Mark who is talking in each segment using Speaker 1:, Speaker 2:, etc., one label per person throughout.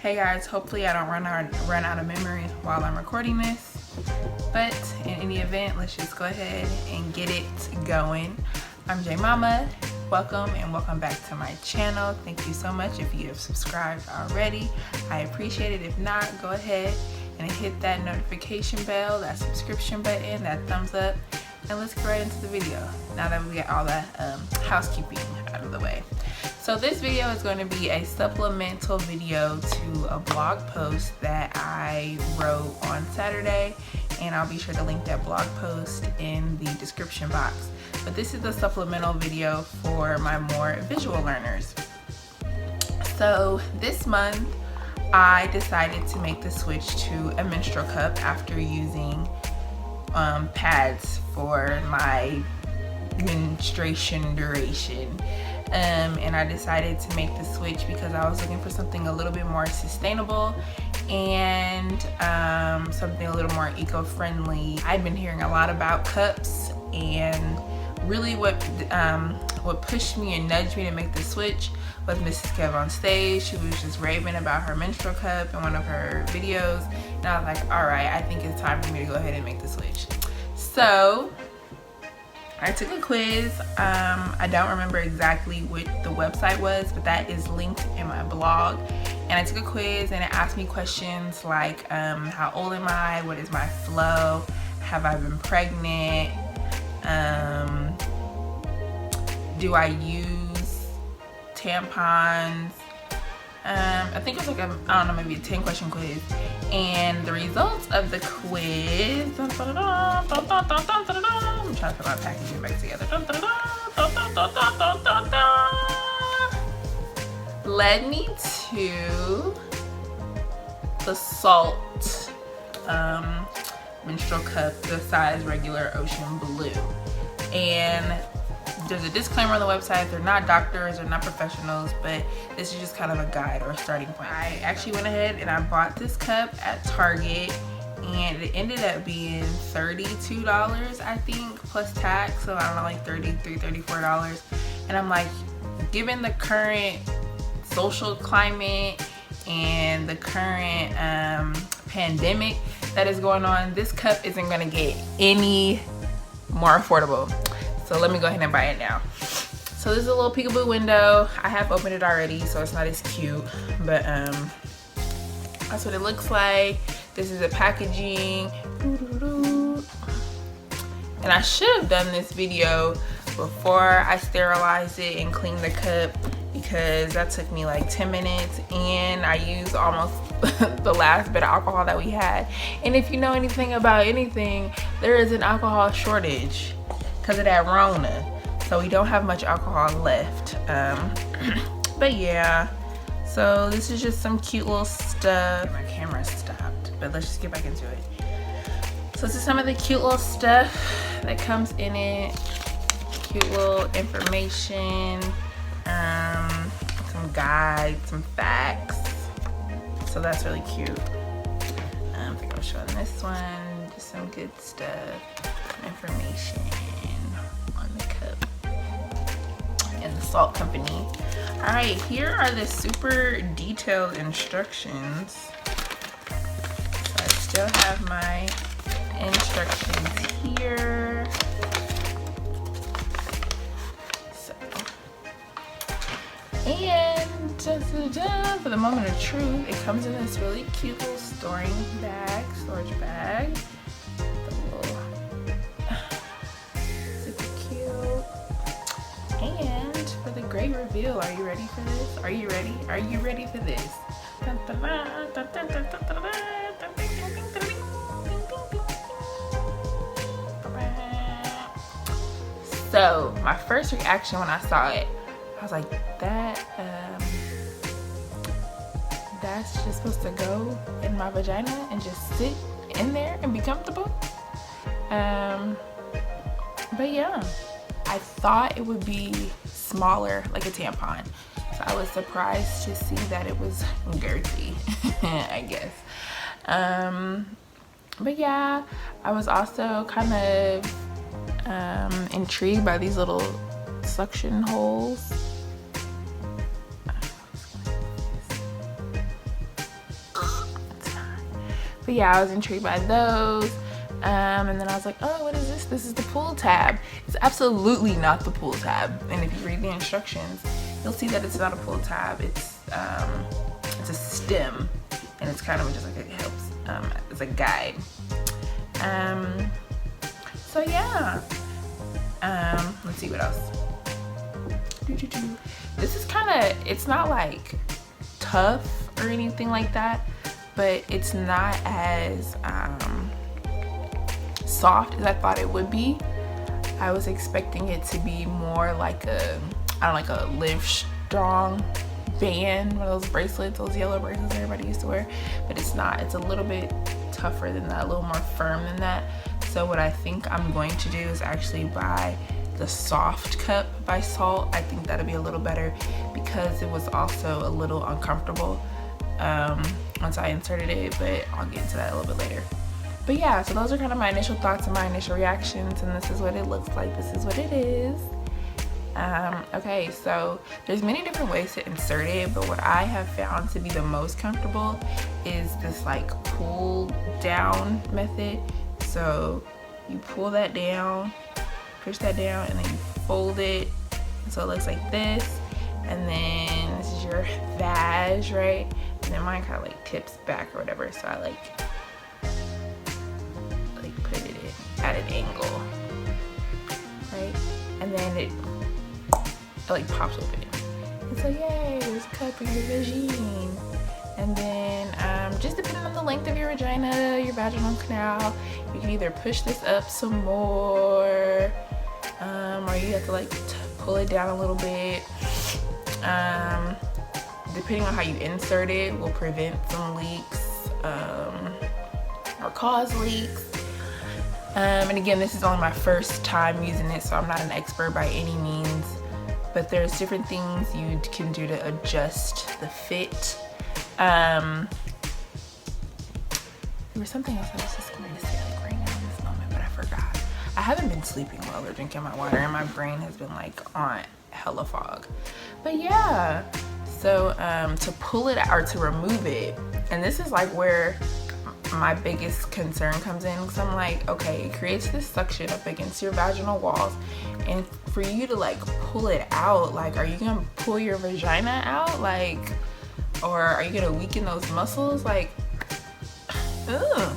Speaker 1: Hey guys, hopefully I don't run out of memory while I'm recording this, but in any event, let's just go ahead and get it going. I'm J Mama. Welcome and welcome back to my channel. Thank you so much if you have subscribed already. I appreciate it. If not, go ahead and hit that notification bell, that subscription button, that thumbs up, and let's get right into the video now that we get all that housekeeping out of the way. So this video is going to be a supplemental video to a blog post that I wrote on Saturday, and I'll be sure to link that blog post in the description box. But this is a supplemental video for my more visual learners. So this month I decided to make the switch to a menstrual cup after using pads for my menstruation duration. And I decided to make the switch because I was looking for something a little bit more sustainable and something a little more eco-friendly. I've been hearing a lot about cups, and really what pushed me and nudged me to make the switch was Mrs. Kev on stage. She was just raving about her menstrual cup in one of her videos, and I was like, all right, I think it's time for me to go ahead and make the switch. So I took a quiz. I don't remember exactly what the website was, but that is linked in my blog. And I took a quiz and it asked me questions like, how old am I? What is my flow? Have I been pregnant? Do I use tampons? I think it was like I don't know, maybe a 10-question quiz. And the results of the quiz, I'm trying to put my packaging back together, led me to the Salt menstrual cup, the size regular ocean blue. And there's a disclaimer on the website. They're not doctors, they're not professionals, but this is just kind of a guide or a starting point. I actually went ahead and I bought this cup at Target, and it ended up being $32, I think, plus tax. So I don't know, like $33, $34. And I'm like, given the current social climate and the current pandemic that is going on, this cup isn't gonna get any more affordable. So let me go ahead and buy it now. So this is a little peekaboo window. I have opened it already, so it's not as cute, but that's what it looks like. This is the packaging. And I should have done this video before I sterilized it and cleaned the cup, because that took me like 10 minutes and I used almost the last bit of alcohol that we had. And if you know anything about anything, there is an alcohol shortage because of that Rona, so we don't have much alcohol left. But yeah, so this is just some cute little stuff. My camera stopped, but let's just get back into it. So this is some of the cute little stuff that comes in it. Cute little information, some guides, some facts. So that's really cute. I think I'm showing this one, just some good stuff, information on the cup and the Salt company. All right, here are the super detailed instructions. So I still have my instructions here. So, and for the moment of truth, it comes in this really cute little storage bag. And for the great reveal, are you ready for this? Are you ready? Are you ready for this? So my first reaction when I saw it, I was like, that's just supposed to go in my vagina and just sit in there and be comfortable. But yeah, I thought it would be smaller, like a tampon. So I was surprised to see that it was girthy, I guess. But yeah, I was also kind of intrigued by these little suction holes. But yeah, I was intrigued by those. And then I was like, oh, what is this? This is the pull tab. It's absolutely not the pull tab. And if you read the instructions, you'll see that it's not a pull tab. It's a stem, and it's kind of just like it helps. It's a guide. So yeah. Let's see what else. This is kind of, it's not like tough or anything like that, but it's not as soft as I thought it would be. I was expecting it to be more like a, I don't know, like a Live Strong band, one of those bracelets, those yellow bracelets everybody used to wear, but it's not. It's a little bit tougher than that, a little more firm than that. So what I think I'm going to do is actually buy the soft cup by Salt. I think that'll be a little better because it was also a little uncomfortable once I inserted it, but I'll get into that a little bit later. But yeah, so those are kind of my initial thoughts and my initial reactions, and this is what it looks like. This is what it is. Okay, so there's many different ways to insert it, but what I have found to be the most comfortable is this like pull down method. So you pull that down, push that down, and then you fold it, so it looks like this. And then this is your vag, right? And then mine kind of like tips back or whatever, so I like put it at an angle, right? And then it like pops open. And so yay, there's a cup in your vagine. And then just depending on the length of your vagina, your vaginal canal, you can either push this up some more, or you have to like pull it down a little bit. Depending on how you insert it will prevent some leaks or cause leaks. And again, this is only my first time using it, so I'm not an expert by any means, but there's different things you can do to adjust the fit. There was something else I was just going to say like right now in this moment, but I forgot. I haven't been sleeping well or drinking my water, and my brain has been like on hella fog. But yeah, so to pull it out or to remove it, and this is like where my biggest concern comes in, because I'm like, okay, it creates this suction up against your vaginal walls, and for you to like pull it out, like, are you gonna pull your vagina out, like, or are you gonna weaken those muscles, like, ugh.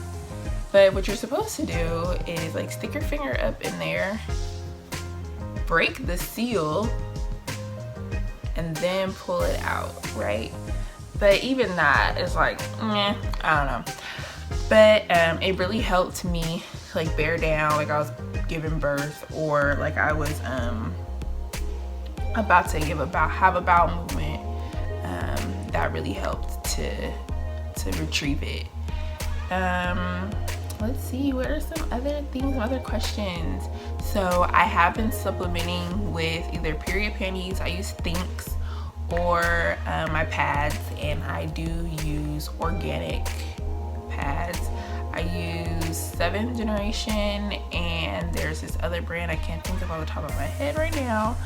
Speaker 1: But what you're supposed to do is like stick your finger up in there, break the seal, and then pull it out, right? But even that is like, meh, I don't know. But it really helped me like bear down, like I was giving birth, or like I was about to have a bowel movement. That really helped to retrieve it. Let's see, what are some other things, other questions? So I have been supplementing with either period panties, I use Thinks, or my pads, and I do use organic pads. I use 7th generation, and there's this other brand I can't think of off the top of my head right now,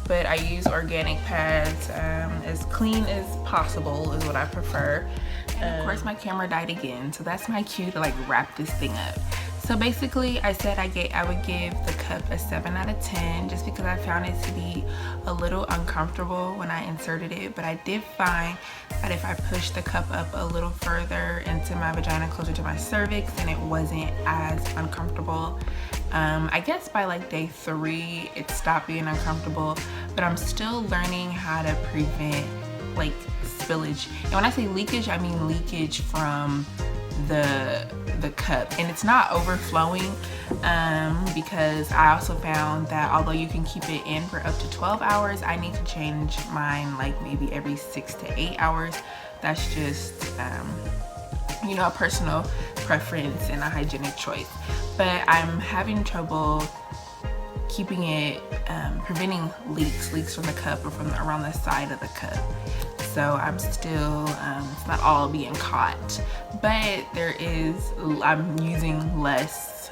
Speaker 1: but I use organic pads. As clean as possible is what I prefer. And of course my camera died again, so that's my cue to like wrap this thing up. So basically I said I would give the cup a 7 out of 10 just because I found it to be a little uncomfortable when I inserted it, but I did find that if I pushed the cup up a little further into my vagina closer to my cervix, then it wasn't as uncomfortable. I guess by like day 3 it stopped being uncomfortable, but I'm still learning how to prevent like spillage. And when I say leakage, I mean leakage from the cup, and it's not overflowing, because I also found that although you can keep it in for up to 12 hours, I need to change mine like maybe every 6 to 8 hours. That's just you know, a personal preference and a hygienic choice, but I'm having trouble keeping it preventing leaks from the cup or from around the side of the cup. so I'm still it's not all being caught, but I'm using less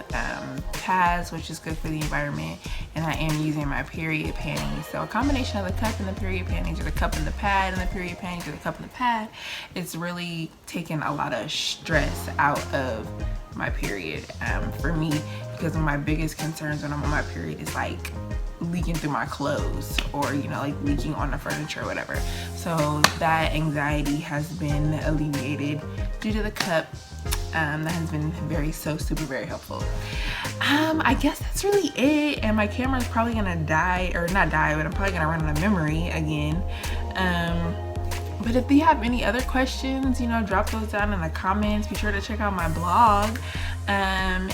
Speaker 1: pads, which is good for the environment, and I am using my period panties. So a combination of the cup and the period panties, or the cup and the pad and the period panties, or the cup and the pad, it's really taken a lot of stress out of my period for me, because one of my biggest concerns when I'm on my period is like leaking through my clothes, or like leaking on the furniture or whatever. So that anxiety has been alleviated due to the cup. That has been super very helpful. I guess that's really it, and my camera is probably gonna die, or not die, but I'm probably gonna run out of memory again. But if you have any other questions, drop those down in the comments. Be sure to check out my blog. And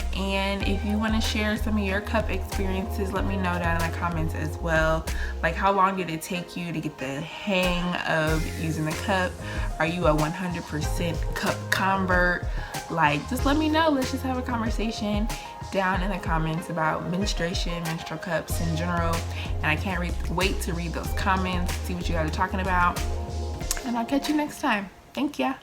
Speaker 1: if you want to share some of your cup experiences, let me know down in the comments as well. Like, how long did it take you to get the hang of using the cup? Are you a 100% cup convert? Like, just let me know. Let's just have a conversation down in the comments about menstruation, menstrual cups in general. And I can't wait to read those comments, see what you guys are talking about. And I'll catch you next time. Thank ya.